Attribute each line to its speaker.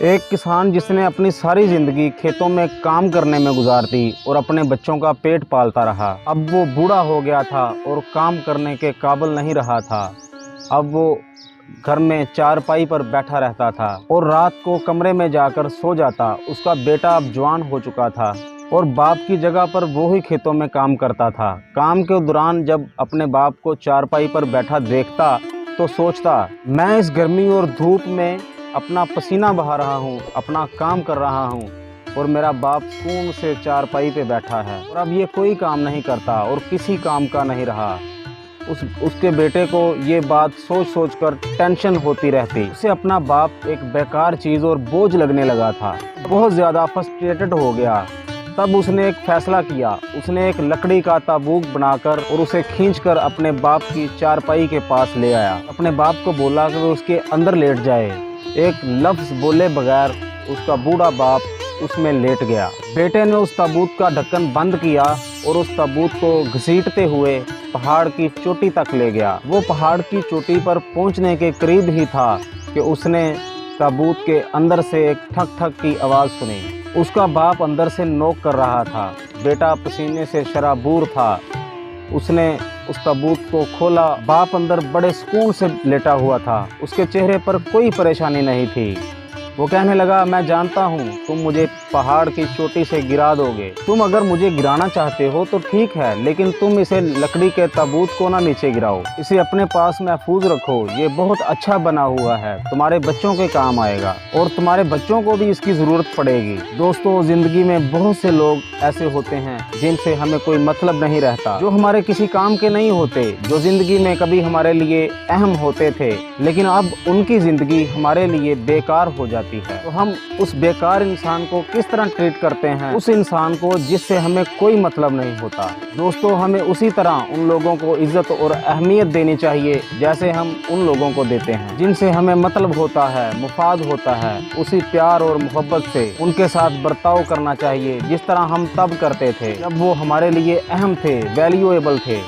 Speaker 1: एक किसान जिसने अपनी सारी ज़िंदगी खेतों में काम करने में गुजार दी और अपने बच्चों का पेट पालता रहा। अब वो बूढ़ा हो गया था और काम करने के काबिल नहीं रहा था। अब वो घर में चारपाई पर बैठा रहता था और रात को कमरे में जाकर सो जाता। उसका बेटा अब जवान हो चुका था और बाप की जगह पर वो ही खेतों में काम करता था। काम के दौरान जब अपने बाप को चारपाई पर बैठा देखता तो सोचता, मैं इस गर्मी और धूप में अपना पसीना बहा रहा हूँ, अपना काम कर रहा हूँ और मेरा बाप सुकून से चारपाई पे बैठा है और अब ये कोई काम नहीं करता और किसी काम का नहीं रहा। उसके बेटे को ये बात सोच सोच कर टेंशन होती रहती। उसे अपना बाप एक बेकार चीज़ और बोझ लगने लगा था। बहुत ज़्यादा फ्रस्ट्रेटेड हो गया। तब उसने एक फैसला किया। उसने एक लकड़ी का ताबूत बनाकर और उसे खींचकर अपने बाप की चारपाई के पास ले आया। अपने बाप को बोला कि वो उसके अंदर लेट जाए। एक लफ्ज़ बोले बगैर उसका बूढ़ा बाप उसमें लेट गया। बेटे ने उस ताबूत का ढक्कन बंद किया और उस ताबूत को घसीटते हुए पहाड़ की चोटी तक ले गया। वो पहाड़ की चोटी पर पहुंचने के करीब ही था कि उसने ताबूत के अंदर से एक ठक ठक की आवाज़ सुनी। उसका बाप अंदर से नोक कर रहा था। बेटा पसीने से शराबूर था। उसने उस ताबूत को खोला। बाप अंदर बड़े सुकून से लेटा हुआ था। उसके चेहरे पर कोई परेशानी नहीं थी। वो कहने लगा, मैं जानता हूँ तुम मुझे पहाड़ की चोटी से गिरा दोगे। तुम अगर मुझे गिराना चाहते हो तो ठीक है, लेकिन तुम इसे लकड़ी के ताबूत को ना नीचे गिराओ। इसे अपने पास महफूज रखो। ये बहुत अच्छा बना हुआ है, तुम्हारे बच्चों के काम आएगा और तुम्हारे बच्चों को भी इसकी ज़रूरत पड़ेगी। दोस्तों, ज़िंदगी में बहुत से लोग ऐसे होते हैं जिनसे हमें कोई मतलब नहीं रहता, जो हमारे किसी काम के नहीं होते, जो ज़िंदगी में कभी हमारे लिए अहम होते थे लेकिन अब उनकी ज़िंदगी हमारे लिए बेकार हो जाती है। तो हम उस बेकार इंसान को किस तरह ट्रीट करते हैं? उस इंसान को जिससे हमें कोई मतलब नहीं होता। दोस्तों, हमें उसी तरह उन लोगों को इज्जत और अहमियत देनी चाहिए जैसे हम उन लोगों को देते हैं जिनसे हमें मतलब होता है, मुफाद होता है। उसी प्यार और मोहब्बत से उनके साथ बर्ताव करना चाहिए जिस तरह हम तब करते थे जब वो हमारे लिए अहम थे, वैल्यूएबल थे।